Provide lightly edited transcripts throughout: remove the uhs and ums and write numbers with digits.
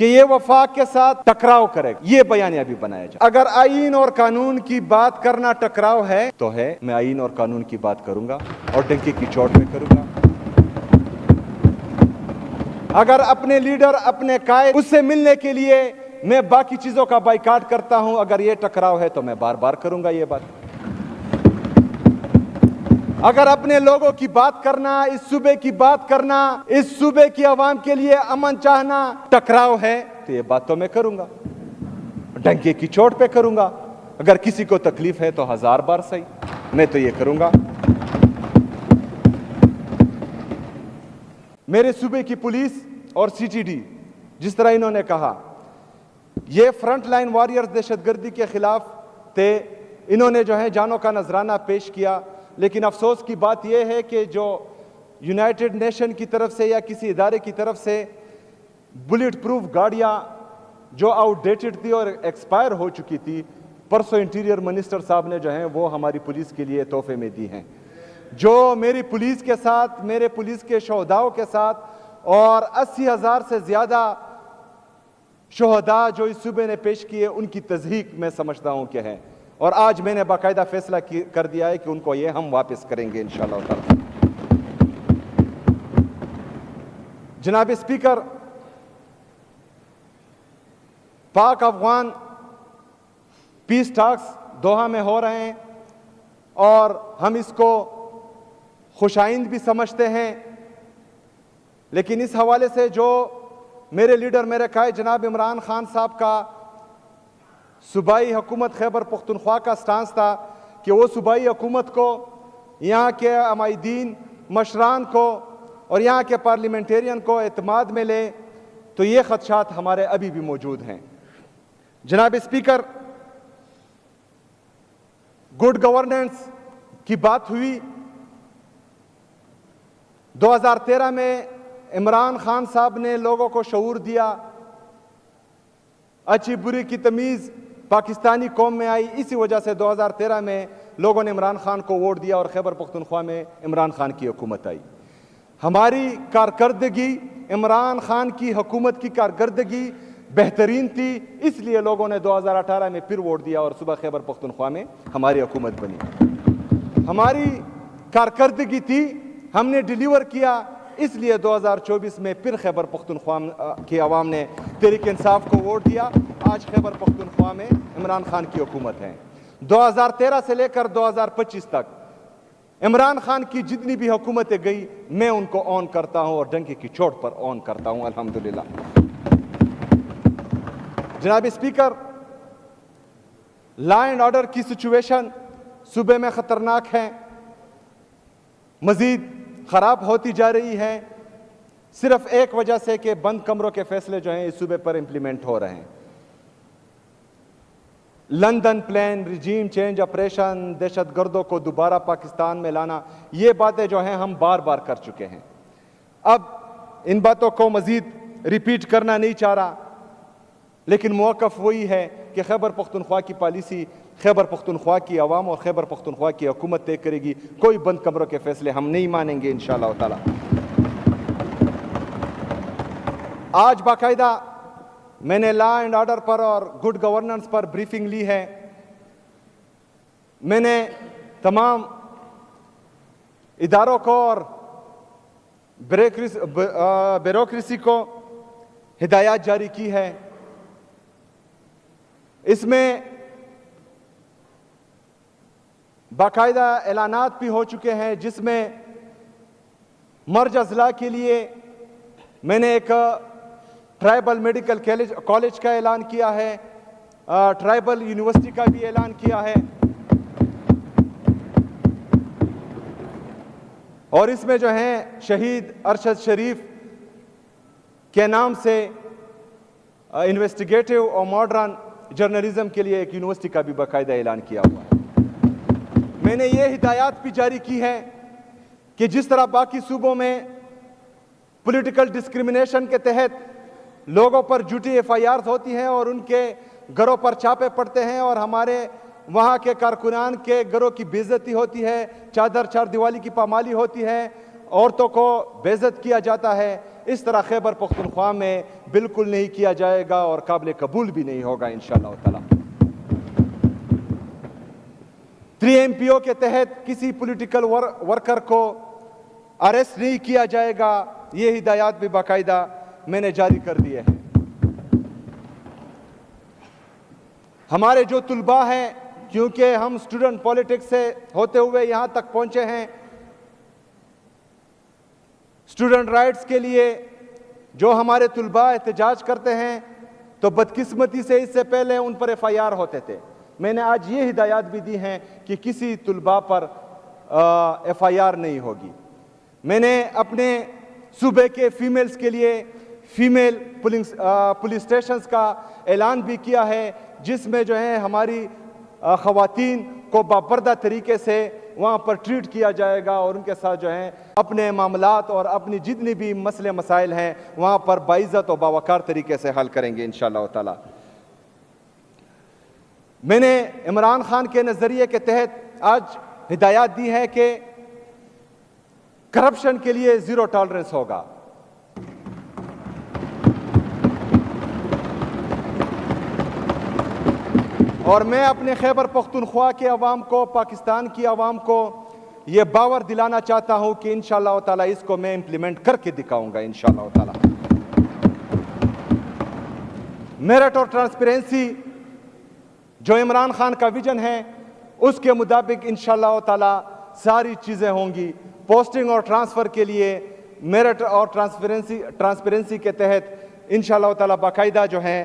कि ये वफाक के साथ टकराव करेगा, ये बयान अभी बनाया जाए। अगर आईन और कानून की बात करना टकराव है तो है, मैं आईन और कानून की बात करूंगा और डंके की चोट में करूंगा। अगर अपने लीडर, अपने कायद, उससे मिलने के लिए मैं बाकी चीजों का बाइकाट करता हूं, अगर ये टकराव है तो मैं बार बार करूंगा ये बात। अगर अपने लोगों की बात करना, इस सूबे की बात करना, इस सूबे की आवाम के लिए अमन चाहना टकराव है तो ये बात तो मैं करूंगा, डंके की चोट पे करूंगा। अगर किसी को तकलीफ है तो 1000 बार सही, मैं तो ये करूंगा। मेरे सूबे की पुलिस और सीटीडी, जिस तरह इन्होंने कहा, ये फ्रंट लाइन वॉरियर्स दहशतगर्दी के खिलाफ थे, इन्होंने जो है जानों का नजराना पेश किया। लेकिन अफसोस की बात यह है कि जो यूनाइटेड नेशन की तरफ से या किसी इदारे की तरफ से बुलेट प्रूफ गाड़ियां जो आउटडेटेड थी और एक्सपायर हो चुकी थी, परसों इंटीरियर मिनिस्टर साहब ने जो है वो हमारी पुलिस के लिए तोहफे में दी हैं। जो मेरी पुलिस के साथ, मेरे पुलिस के शोहदाओं के साथ और 80,000 से ज्यादा शोहदा जो इस सूबे ने पेश किए, उनकी तज़हीक मैं समझता हूं कि है। और आज मैंने बाकायदा फैसला कर दिया है कि उनको ये हम वापस करेंगे इंशाअल्लाह ताला। जनाब स्पीकर, पाक अफगान पीस टॉक्स दोहा में हो रहे हैं और हम इसको खुशाइंद भी समझते हैं, लेकिन इस हवाले से जो मेरे लीडर, मेरे कायद जनाब इमरान खान साहब का सूबाई हुकूमत खैबर पख्तूनख्वा का स्टांस था कि वो सूबाई हुकूमत को, यहाँ के अमायदीन मशरान को और यहाँ के पार्लियामेंटेरियन को एतमाद में ले, तो ये खदशात हमारे अभी भी मौजूद हैं। जनाब स्पीकर, गुड गवर्नेंस की बात हुई। 2013 में इमरान खान साहब ने लोगों को शऊर दिया, अच्छी बुरी की तमीज़ पाकिस्तानी कौम में आई। इसी वजह से 2013 में लोगों ने इमरान खान को वोट दिया और खैबर पख्तूनख्वा में इमरान खान की हुकूमत आई। हमारी कारकर्दगी, इमरान खान की हुकूमत की कारकर्दगी बेहतरीन थी, इसलिए लोगों ने 2018 में फिर वोट दिया और सुबह खैबर पख्तूनख्वा में हमारी हुकूमत बनी। हमारी कारकर्दगी थी, हमने डिलीवर किया, इसलिए 2024 में फिर खैबर पख्तूनख्वा की आवाम ने तहरीक इंसाफ को वोट दिया। आज खैबर पख्तूनख्वा में इमरान खान की हुकूमत है। 2013 से लेकर 2025 तक इमरान खान की जितनी भी हुकूमतें गई, मैं उनको ऑन करता हूं और डंके की चोट पर ऑन करता हूं, अल्हम्दुलिल्लाह। जनाब स्पीकर, लॉ एंड ऑर्डर की सिचुएशन सूबे में खतरनाक है, मजीद खराब होती जा रही है, सिर्फ एक वजह से कि बंद कमरों के फैसले जो हैं इस सूबे पर इंप्लीमेंट हो रहे हैं। London plan, regime change operation, दहशतगर्दों को दोबारा पाकिस्तान में लाना, ये बातें जो हैं हम बार बार कर चुके हैं। अब इन बातों को मजीद रिपीट करना नहीं चाह रहा, लेकिन मौक़िफ़ वही है कि खैबर पख्तूनख्वा की पॉलिसी खैबर पख्तूनख्वा की आवाम और खैबर पख्तूनख्वा की हुकूमत तय करेगी। कोई बंद कमरों के फैसले हम नहीं मानेंगे इंशाअल्लाह ताला। आज बाकायदा मैंने लॉ एंड ऑर्डर पर और गुड गवर्नेंस पर ब्रीफिंग ली है। मैंने तमाम इदारों को और ब्यूरोक्रेसी को हिदायत जारी की है। इसमें बाकायदा ऐलानात भी हो चुके हैं, जिसमें मर्ज अजला के लिए मैंने एक ट्राइबल मेडिकल कॉलेज का ऐलान किया है, ट्राइबल यूनिवर्सिटी का भी ऐलान किया है, और इसमें जो है शहीद अरशद शरीफ के नाम से इन्वेस्टिगेटिव और मॉडर्न जर्नलिज्म के लिए एक यूनिवर्सिटी का भी बाकायदा ऐलान किया हुआ है। मैंने ये हिदायत भी जारी की है कि जिस तरह बाकी सूबों में पॉलिटिकल डिस्क्रिमिनेशन के तहत लोगों पर झूठी FIRs होती हैं और उनके घरों पर छापे पड़ते हैं और हमारे वहाँ के कारकुनान के घरों की बेइज्जती होती है, चादर चार दीवारी की पामाली होती है औरतों को बेइज्जत किया जाता है, इस तरह खैबर पख्तूनख्वा में बिल्कुल नहीं किया जाएगा और काबिल कबूल भी नहीं होगा इंशाअल्लाह ताला। 3MPO के तहत किसी पॉलिटिकल वर्कर को अरेस्ट नहीं किया जाएगा, ये हिदायत भी बाकायदा मैंने जारी कर दिए हैं। हमारे जो तुलबा हैं, क्योंकि हम स्टूडेंट पॉलिटिक्स से होते हुए यहां तक पहुंचे हैं, स्टूडेंट राइट्स के लिए जो हमारे तुलबा एहतजाज करते हैं, तो बदकिस्मती से इससे पहले उन पर FIR होते थे। मैंने आज ये हिदायत भी दी हैं कि किसी तुलबा पर FIR नहीं होगी। मैंने अपने सूबे के फीमेल्स के लिए फीमेल पुलिस स्टेशंस का ऐलान भी किया है, जिसमें जो है हमारी ख़वातीन को बापर्दा तरीके से वहाँ पर ट्रीट किया जाएगा और उनके साथ जो है अपने मामलात और अपनी जितनी भी मसले मसाइल हैं वहाँ पर बाइज़्ज़त और बावकार तरीके से हल करेंगे इंशाअल्लाह ताला। मैंने इमरान खान के नज़रिए के तहत आज हिदायत दी है कि करप्शन के लिए ज़ीरो टॉलरेंस होगा। और मैं अपने खैबर पख्तूनख्वा के अवाम को, पाकिस्तान की अवाम को ये बावर दिलाना चाहता हूं कि इंशाअल्लाह ताला इसको मैं इम्प्लीमेंट करके दिखाऊंगा इंशाअल्लाह ताला। मेरिट और ट्रांसपेरेंसी जो इमरान खान का विजन है, उसके मुताबिक इंशाअल्लाह ताला सारी चीज़ें होंगी। पोस्टिंग और ट्रांसफ़र के लिए मेरिट और ट्रांसपेरेंसी के तहत इंशाअल्लाह ताला बाकायदा जो है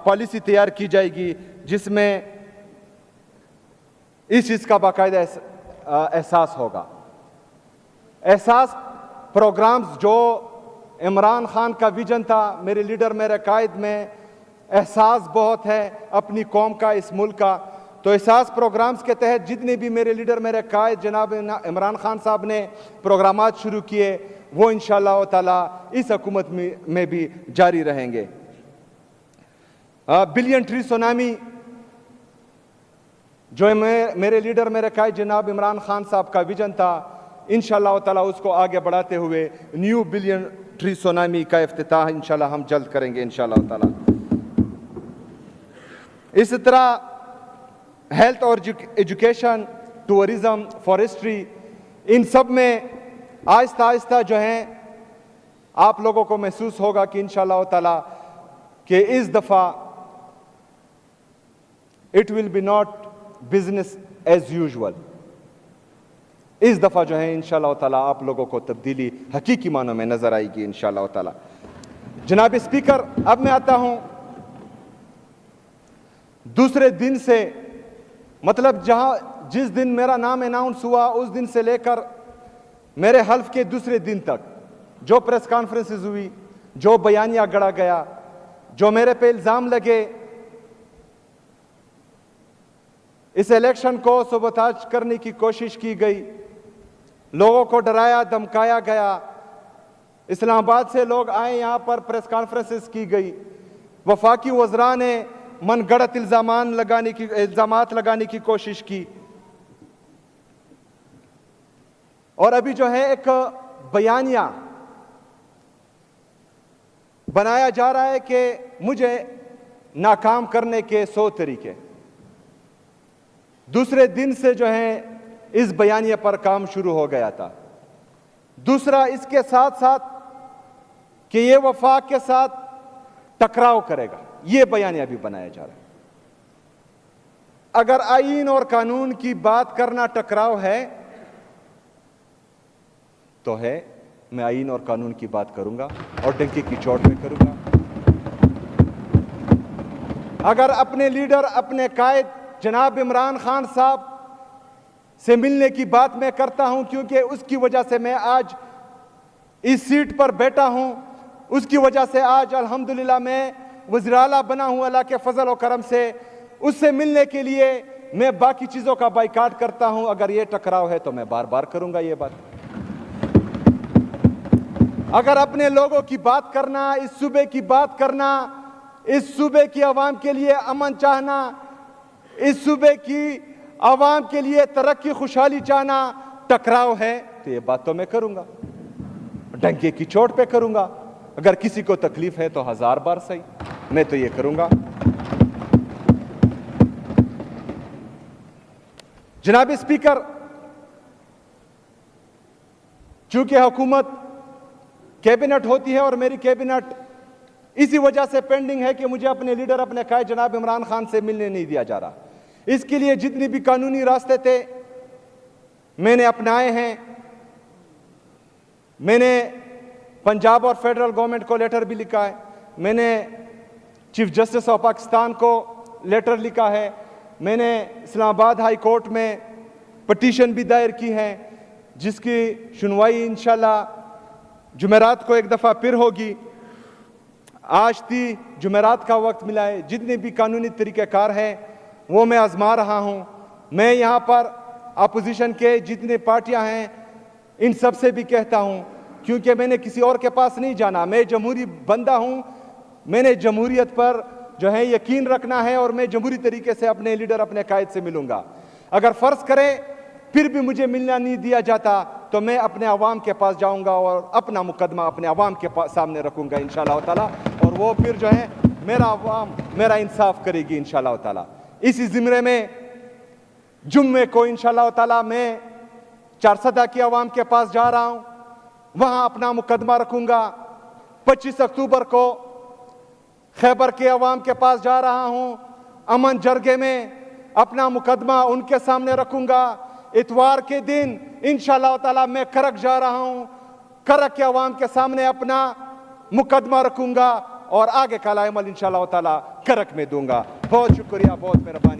पॉलिसी तैयार की जाएगी, जिसमें इस चीज़ का बाकायदा एहसास होगा। एहसास प्रोग्राम्स जो इमरान खान का विजन था, मेरे लीडर मेरे कायद में एहसास बहुत है अपनी कौम का, इस मुल्क का। तो एहसास प्रोग्राम्स के तहत जितने भी मेरे लीडर मेरे कायद जनाब इमरान खान साहब ने प्रोग्रामात शुरू किए, वो इंशाअल्लाह ताला इस हुकूमत में भी जारी रहेंगे। बिलियन ट्री सुनामी जो मेरे लीडर मेरे कायद जनाब इमरान खान साहब का विजन था, इंशाअल्लाह ताला उसको आगे बढ़ाते हुए न्यू बिलियन ट्री सुनामी का इफ्तिताह इंशाअल्लाह हम जल्द करेंगे इंशाअल्लाह ताला। इस तरह हेल्थ और एजुकेशन, टूरिज्म, फॉरेस्ट्री, इन सब में आहिस्ता आहिस्ता जो है आप लोगों को महसूस होगा कि इंशाअल्लाह ताला कि इस दफ़ा it will be not business as usual. इस दफ़ा जो है इंशाअल्लाह ताला आप लोगों को तब्दीली हकीकी मानों में नजर आएगी इंशाअल्लाह ताला। जनाब स्पीकर, अब मैं आता हूं दूसरे दिन से, मतलब जिस दिन मेरा नाम अनाउंस हुआ उस दिन से लेकर मेरे हल्फ के दूसरे दिन तक जो प्रेस कॉन्फ्रेंसेस हुई, जो बयानिया गढ़ा गया, जो मेरे पे इल्ज़ाम लगे, इस इलेक्शन को सबोताज करने की कोशिश की गई, लोगों को डराया धमकाया गया, इस्लामाबाद से लोग आए, यहाँ पर प्रेस कॉन्फ्रेंसेस की गई, वफाकी वज़रा ने मनगढ़ंत इल्ज़ामात लगाने की कोशिश की, और अभी जो है एक बयानिया बनाया जा रहा है कि मुझे नाकाम करने के 100 तरीके। दूसरे दिन से जो है इस बयानिया पर काम शुरू हो गया था। दूसरा, इसके साथ साथ कि ये वफाक के साथ टकराव करेगा, ये बयानिया भी बनाया जा रहा है। अगर आईन और कानून की बात करना टकराव है तो है, मैं आईन और कानून की बात करूंगा और डंके की चोट में करूंगा। अगर अपने लीडर अपने कायद जनाब इमरान खान साहब से मिलने की बात मैं करता हूं, क्योंकि उसकी वजह से मैं आज इस सीट पर बैठा हूं, उसकी वजह से आज अल्हम्दुलिल्लाह मैं वज़ीर आला बना हूं अल्लाह के फजल और करम से। उससे मिलने के लिए मैं बाकी चीजों का बाइकाट करता हूं। अगर ये टकराव है तो मैं बार बार करूंगा ये बात। अगर अपने लोगों की बात करना, इस सूबे की बात करना, इस सूबे की आवाम के लिए अमन चाहना, इस सूबे की आवाम के लिए तरक्की खुशहाली चाहना टकराव है तो ये बात तो मैं करूंगा। डंके की चोट पे करूंगा। अगर किसी को तकलीफ है तो 1000 बार सही, मैं तो ये करूंगा। जनाब स्पीकर, चूंकि हुकूमत कैबिनेट होती है और मेरी कैबिनेट इसी वजह से पेंडिंग है कि मुझे अपने लीडर, अपने कायद जनाब इमरान खान से मिलने नहीं दिया जा रहा। इसके लिए जितने भी कानूनी रास्ते थे मैंने अपनाए हैं। मैंने पंजाब और फेडरल गवर्नमेंट को लेटर भी लिखा है, मैंने चीफ जस्टिस ऑफ पाकिस्तान को लेटर लिखा है, मैंने इस्लामाबाद हाई कोर्ट में पटिशन भी दायर की है, जिसकी सुनवाई इंशाल्लाह जुमेरात को एक दफ़ा फिर होगी। आज थी जुमेरात का वक्त मिला है, जितने भी कानूनी तरीक़ेकार हैं वो मैं आजमा रहा हूँ। मैं यहाँ पर अपोजिशन के जितने पार्टियाँ हैं इन सब से भी कहता हूँ, क्योंकि मैंने किसी और के पास नहीं जाना, मैं जमहूरी बंदा हूँ, मैंने जमहूरियत पर जो है यकीन रखना है और मैं जमहूरी तरीके से अपने लीडर, अपने कायद से मिलूंगा। अगर फ़र्ज़ करें फिर भी मुझे मिलना नहीं दिया जाता तो मैं अपने अवाम के पास जाऊंगा और अपना मुकदमा अपने अवाम के सामने रखूंगा इंशाअल्लाह ताला, और वो फिर जो है मेरा अवाम मेरा इंसाफ करेगी इंशाअल्लाह ताला। इसी ज़िम्मे में जुम्मे को इंशाअल्लाह ताला मैं चारसदा की अवाम के पास जा रहा हूँ, वहाँ अपना मुकदमा रखूंगा। 25 अक्टूबर को खैबर के अवाम के पास जा रहा हूँ, अमन जरगे में अपना मुकदमा उनके सामने रखूंगा। इतवार के दिन इंशाअल्लाह ताला मैं करक जा रहा हूँ, करक के अवाम के सामने अपना मुकदमा रखूंगा और आगे का अमल इंशाअल्लाह ताला करक में दूंगा। बहुत शुक्रिया, बहुत मेहरबानी।